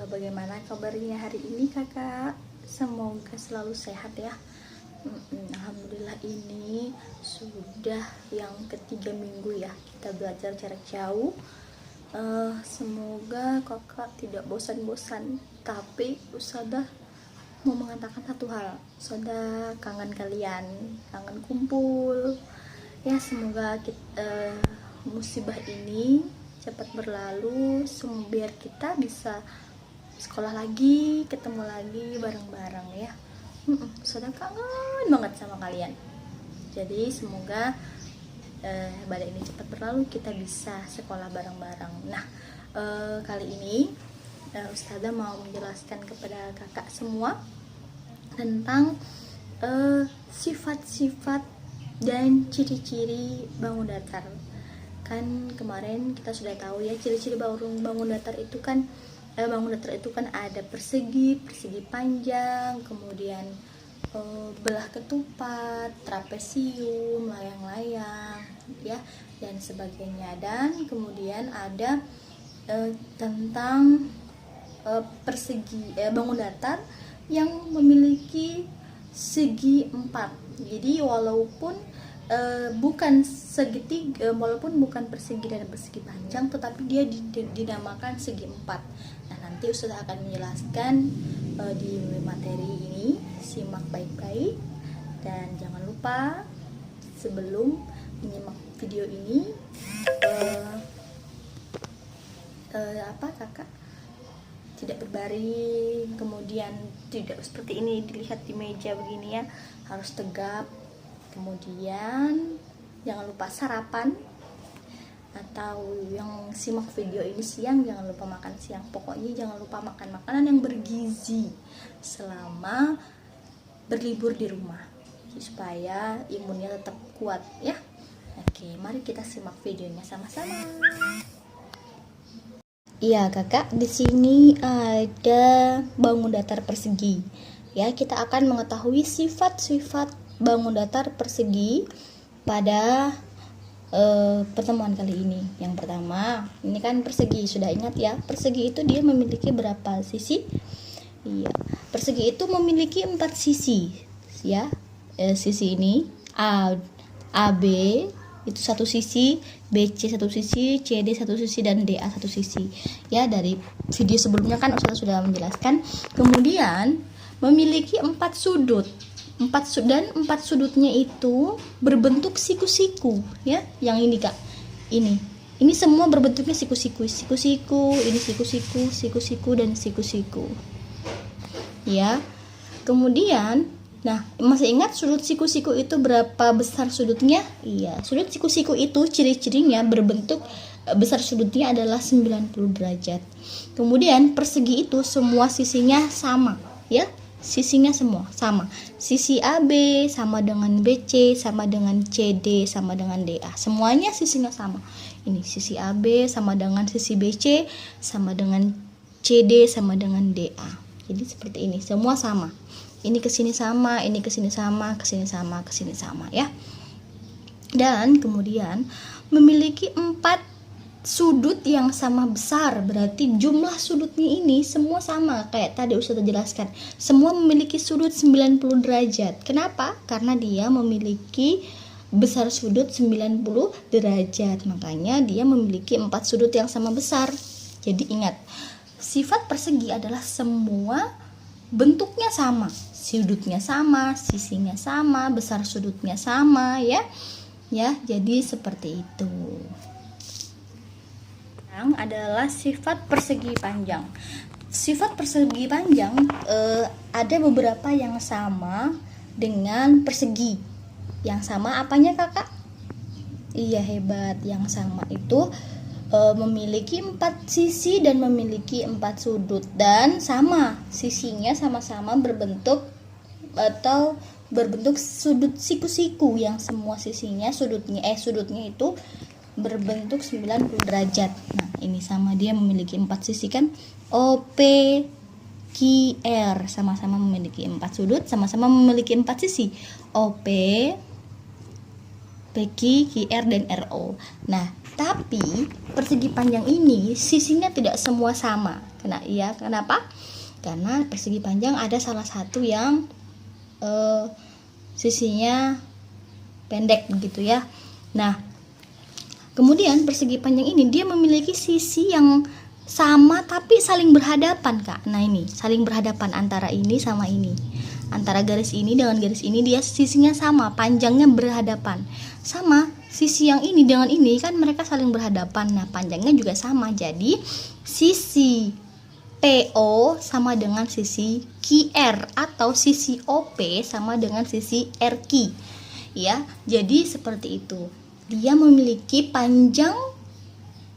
Bagaimana kabarnya hari ini kakak? Semoga selalu sehat ya. Alhamdulillah, ini sudah yang ketiga minggu ya kita belajar jarak jauh. Semoga kakak tidak bosan-bosan. Tapi Ustazah mau mengatakan satu hal, Ustazah kangen kalian, kangen kumpul ya. Semoga musibah ini cepat berlalu, biar kita bisa sekolah lagi, ketemu lagi bareng-bareng ya. Sudah kangen banget sama kalian. Jadi semoga badai ini cepat berlalu, kita bisa sekolah bareng-bareng. Nah, kali ini Ustazah mau menjelaskan kepada kakak semua tentang sifat-sifat dan ciri-ciri bangun datar. Kan kemarin kita sudah tahu ya, ciri-ciri bangun datar itu kan ada persegi panjang, kemudian belah ketupat, trapesium, layang-layang ya, dan sebagainya. Dan kemudian ada tentang bangun datar yang memiliki segi 4. Jadi walaupun bukan segitiga, walaupun bukan persegi dan persegi panjang, tetapi dia dinamakan segi 4. Nah, nanti Ustazah akan menjelaskan di materi ini. Simak baik-baik dan jangan lupa sebelum menyimak video ini kakak tidak berbaring, kemudian tidak seperti ini dilihat di meja begini ya, harus tegap. Kemudian jangan lupa sarapan, atau yang simak video ini siang jangan lupa makan siang. Pokoknya jangan lupa makan makanan yang bergizi selama berlibur di rumah supaya imunnya tetap kuat ya. Oke, mari kita simak videonya sama-sama. Iya kakak, di sini ada bangun datar persegi. Ya, kita akan mengetahui sifat-sifat bangun datar persegi pada pertemuan kali ini. Yang pertama, ini kan persegi, sudah ingat ya, persegi itu dia memiliki berapa sisi? Iya, persegi itu memiliki 4 sisi ya. Sisi ini AB itu satu sisi, BC satu sisi, CD satu sisi, dan DA satu sisi ya. Dari video sebelumnya kan Ustazah sudah menjelaskan. Kemudian memiliki 4 sudut. 4 sudutnya itu berbentuk siku-siku ya. Yang ini kak, ini semua berbentuknya siku-siku, ini siku-siku dan siku-siku ya. Kemudian, nah, masih ingat sudut siku-siku itu berapa besar sudutnya? Iya, sudut siku-siku itu ciri-cirinya berbentuk besar sudutnya adalah 90 derajat. Kemudian persegi itu semua sisinya sama ya. Sisinya semua sama. Sisi AB sama dengan BC, sama dengan CD, sama dengan DA. Semuanya sisinya sama. Ini sisi AB sama dengan sisi BC, sama dengan CD, sama dengan DA. Jadi seperti ini, semua sama. Ini ke sini sama, ini ke sini sama, ke sini sama, ke sini sama ya. Dan kemudian memiliki 4 sudut yang sama besar, berarti jumlah sudutnya ini semua sama kayak tadi Ustazah jelaskan. Semua memiliki sudut 90 derajat. Kenapa? Karena dia memiliki besar sudut 90 derajat. Makanya dia memiliki 4 sudut yang sama besar. Jadi ingat, sifat persegi adalah semua bentuknya sama, sudutnya sama, sisinya sama, besar sudutnya sama ya. Ya, jadi seperti itu. Adalah sifat persegi panjang. Sifat persegi panjang ada beberapa yang sama dengan persegi. Yang sama apanya kakak? Iya, hebat. Yang sama itu memiliki 4 sisi dan memiliki 4 sudut, dan sama sisinya sama-sama berbentuk sudut siku-siku, yang semua sisinya sudutnya itu berbentuk 90 derajat. Nah, ini sama, dia memiliki 4 sisi kan. OP QR sama-sama memiliki 4 sudut, sama-sama memiliki 4 sisi. OP, PQ, QR, dan RO. Nah, tapi persegi panjang ini sisinya tidak semua sama. Kenapa? Karena persegi panjang ada salah satu yang sisinya pendek begitu ya. Nah, kemudian persegi panjang ini dia memiliki sisi yang sama tapi saling berhadapan, Kak. Nah, ini saling berhadapan antara ini sama ini. Antara garis ini dengan garis ini dia sisinya sama, panjangnya berhadapan. Sama sisi yang ini dengan ini kan mereka saling berhadapan. Nah, panjangnya juga sama. Jadi sisi PO sama dengan sisi QR atau sisi OP sama dengan sisi RQ. Ya, jadi seperti itu. Dia memiliki panjang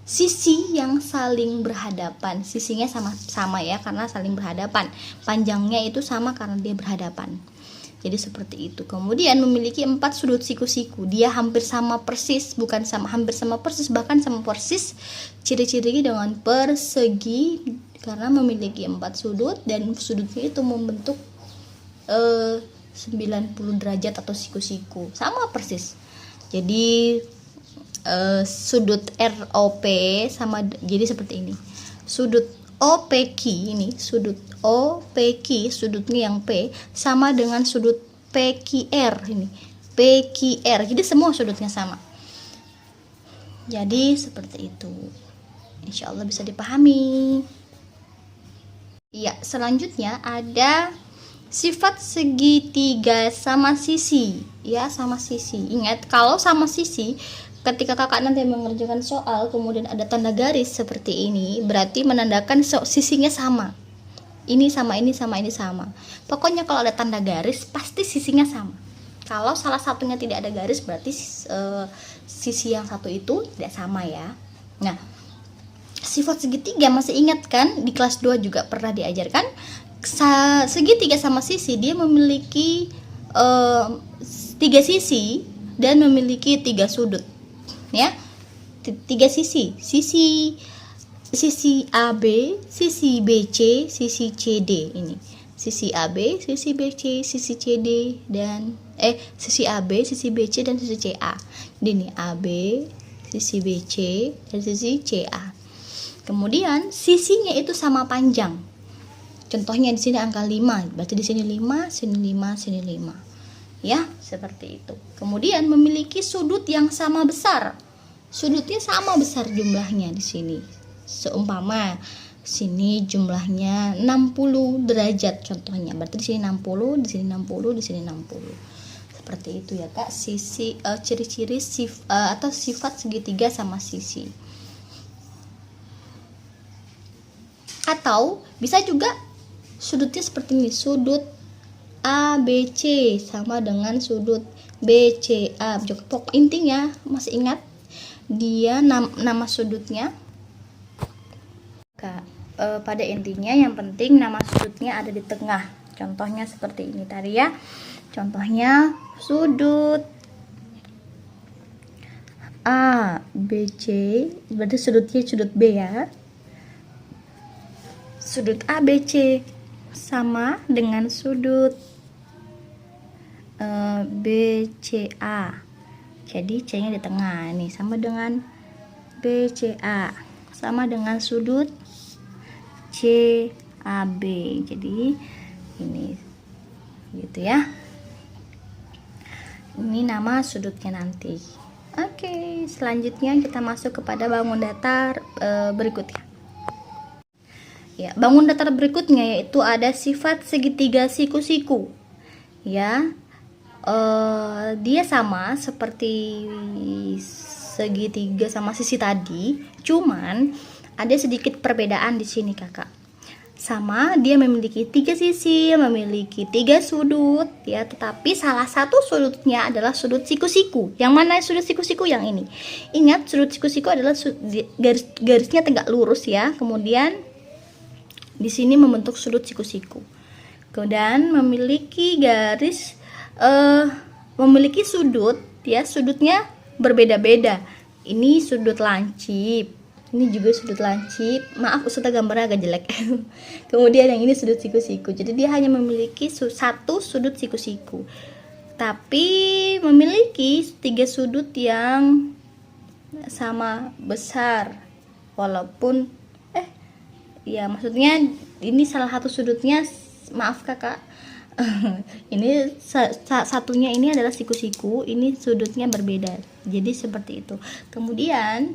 sisi yang saling berhadapan. Sisinya sama ya karena saling berhadapan. Panjangnya itu sama karena dia berhadapan. Jadi seperti itu. Kemudian memiliki 4 sudut siku-siku. Dia hampir sama persis, bukan sama hampir sama persis, bahkan sama persis ciri-cirinya dengan persegi karena memiliki 4 sudut dan sudutnya itu membentuk 90 derajat atau siku-siku. Sama persis. Jadi sudut ROP sama, jadi seperti ini. Sudut OPQ ini, sudut OPQ, sudutnya yang P sama dengan sudut PQR ini. PQR. Jadi semua sudutnya sama. Jadi seperti itu. Insya Allah bisa dipahami. Ya, selanjutnya ada sifat segitiga sama sisi. Ya, sama sisi. Ingat, kalau sama sisi, ketika kakak nanti mengerjakan soal kemudian ada tanda garis seperti ini, berarti menandakan sisinya sama. Ini sama, ini sama, ini sama. Pokoknya kalau ada tanda garis pasti sisinya sama. Kalau salah satunya tidak ada garis berarti sisi yang satu itu tidak sama ya. Nah, sifat segitiga masih ingat kan? Di kelas 2 juga pernah diajarkan. Segitiga sama sisi dia memiliki 3 sisi dan memiliki 3 sudut. Ya, 3 sisi AB, sisi BC, sisi CD ini. Sisi AB, sisi BC, sisi CD dan sisi AB, sisi BC dan sisi CA. Jadi ini AB, sisi BC dan sisi CA. Kemudian sisinya itu sama panjang. Contohnya di sini angka 5, berarti di sini 5, sini 5, sini 5. Ya, seperti itu. Kemudian memiliki sudut yang sama besar. Sudutnya sama besar jumlahnya di sini. Seumpama sini jumlahnya 60 derajat contohnya. Berarti di sini 60, di sini 60, di sini 60. Seperti itu ya, Kak. Sisi ciri-ciri atau sifat segitiga sama sisi. Atau bisa juga sudutnya seperti ini. Sudut ABC sama dengan sudut BCA. Pokok intinya masih ingat dia nama sudutnya. Pada intinya yang penting nama sudutnya ada di tengah. Contohnya seperti ini tadi ya. Contohnya sudut ABC, berarti sudutnya sudut B ya. Sudut ABC sama dengan sudut BCA. Jadi C-nya di tengah nih, sama dengan BCA, sama dengan sudut CAB. Jadi ini gitu ya. Ini nama sudutnya nanti. Oke, selanjutnya kita masuk kepada bangun datar berikutnya. Ya, bangun datar berikutnya yaitu ada sifat segitiga siku-siku. Ya. Dia sama seperti segitiga sama sisi tadi, cuman ada sedikit perbedaan di sini, Kakak. Sama, dia memiliki 3 sisi, memiliki 3 sudut ya, tetapi salah satu sudutnya adalah sudut siku-siku. Yang mana sudut siku-siku? Yang ini. Ingat, sudut siku-siku adalah garisnya tegak lurus ya. Kemudian di sini membentuk sudut siku-siku. Kemudian memiliki garis memiliki sudut ya, sudutnya berbeda-beda. Ini sudut lancip, ini juga sudut lancip. Maaf Ustazah gambarnya agak jelek. Kemudian yang ini sudut siku-siku. Jadi dia hanya memiliki satu sudut siku-siku, tapi memiliki 3 sudut yang sama besar, walaupun Ya, maksudnya ini salah satu sudutnya, maaf kakak. Ini satunya ini adalah siku-siku, ini sudutnya berbeda. Jadi seperti itu. Kemudian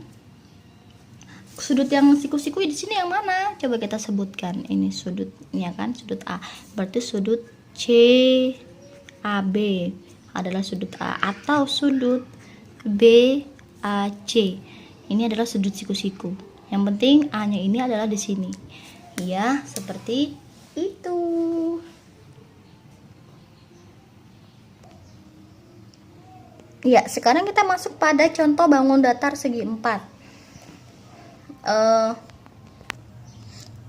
sudut yang siku-siku di sini yang mana? Coba kita sebutkan. Ini sudutnya kan, sudut A. Berarti sudut CAB adalah sudut A, atau sudut BAC. Ini adalah sudut siku-siku. Yang penting A-nya ini adalah di sini. Ya, seperti itu. Ya, sekarang kita masuk pada contoh bangun datar segi 4.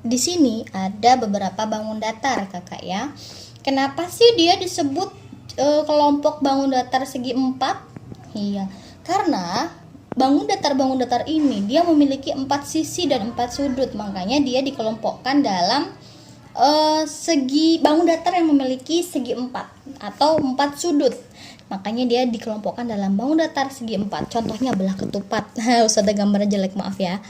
Di sini ada beberapa bangun datar kakak ya. Kenapa sih dia disebut kelompok bangun datar segi 4? Iya, karena bangun datar ini dia memiliki 4 sisi dan 4 sudut, makanya dia dikelompokkan dalam segi bangun datar yang memiliki segi 4 atau 4 sudut. Makanya dia dikelompokkan dalam bangun datar segi 4. Contohnya belah ketupat. Usah ada gambarnya jelek, maaf ya.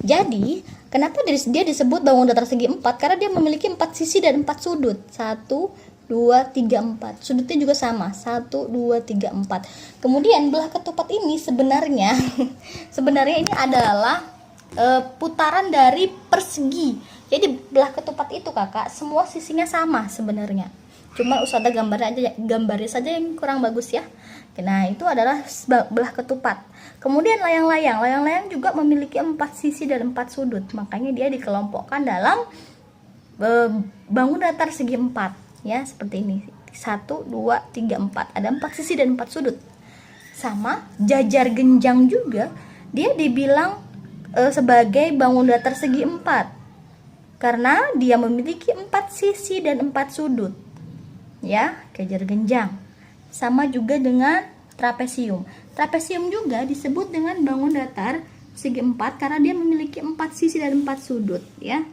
Jadi, kenapa dia disebut bangun datar segi 4? Karena dia memiliki 4 sisi dan 4 sudut. 1, 2, 3, 4. Sudutnya juga sama. 1, 2, 3, 4. Kemudian belah ketupat ini sebenarnya ini adalah putaran dari persegi. Jadi belah ketupat itu kakak, semua sisinya sama sebenarnya. Cuma usada gambarnya saja yang kurang bagus ya. Nah, itu adalah belah ketupat. Kemudian layang-layang juga memiliki 4 sisi dan 4 sudut. Makanya dia dikelompokkan dalam bangun datar segi 4 ya, seperti ini. 1, 2, 3, 4. Ada 4 sisi dan 4 sudut. Sama jajar genjang juga dia dibilang sebagai bangun datar segi 4 karena dia memiliki 4 sisi dan 4 sudut. Ya, jajar genjang. Sama juga dengan trapesium. Trapesium juga disebut dengan bangun datar segi 4 karena dia memiliki 4 sisi dan 4 sudut ya.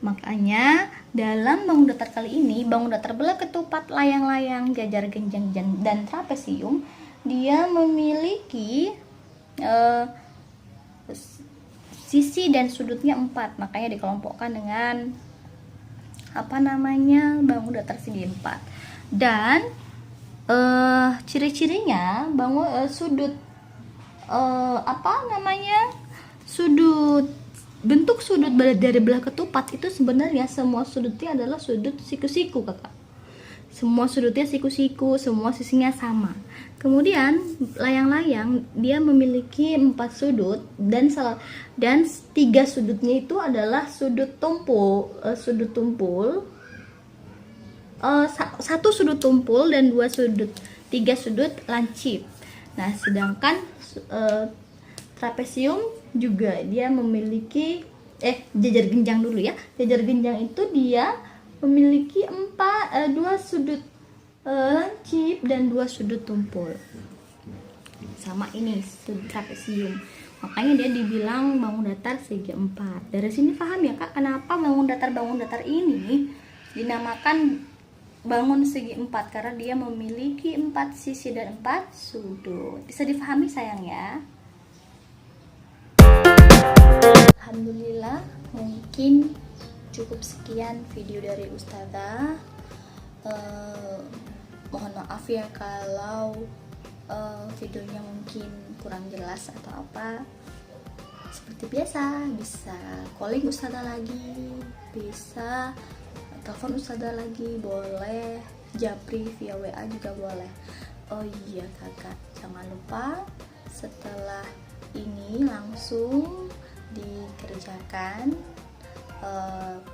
Makanya dalam bangun datar kali ini, bangun datar belah ketupat, layang-layang, jajar genjang dan trapesium, dia memiliki sisi dan sudutnya 4. Makanya dikelompokkan dengan bangun datar segi 4. Dan ciri-cirinya sudut bentuk sudut dari belah ketupat itu sebenarnya semua sudutnya adalah sudut siku-siku kakak. Semua sudutnya siku-siku, semua sisinya sama. Kemudian layang-layang dia memiliki 4 sudut dan 3 sudutnya itu adalah sudut tumpul, 1 sudut tumpul dan 3 sudut lancip. Nah, sedangkan trapesium juga dia memiliki jajar genjang dulu ya. Jajar genjang itu dia memiliki 2 sudut lancip dan 2 sudut tumpul. Sama ini sudut trapesium. Makanya dia dibilang bangun datar segi 4. Dari sini paham ya kak, kenapa bangun datar ini dinamakan bangun segi 4, karena dia memiliki 4 sisi dan 4 sudut. Bisa difahami sayang ya. Alhamdulillah, mungkin cukup sekian video dari Ustazah. Mohon maaf ya kalau videonya mungkin kurang jelas atau apa. Seperti biasa, bisa calling Ustazah lagi, bisa telepon Ustazah lagi, boleh japri via WA juga boleh. Oh iya kakak, jangan lupa setelah ini langsung dikerjakan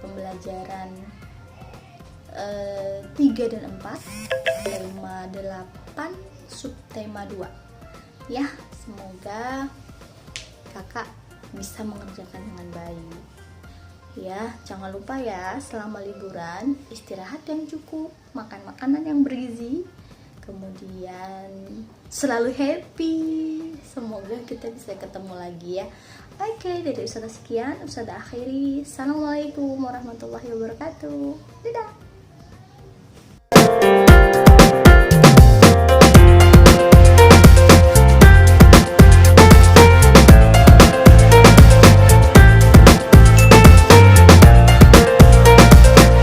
pembelajaran 3 dan 4 tema 8 subtema 2 ya. Semoga kakak bisa mengerjakan dengan baik ya. Jangan lupa ya, selama liburan istirahat yang cukup, makan makanan yang bergizi, kemudian selalu happy. Semoga kita bisa ketemu lagi ya. Oke, dari Ustazah sekian, Ustazah akhiri. Assalamualaikum warahmatullahi wabarakatuh. Dadah.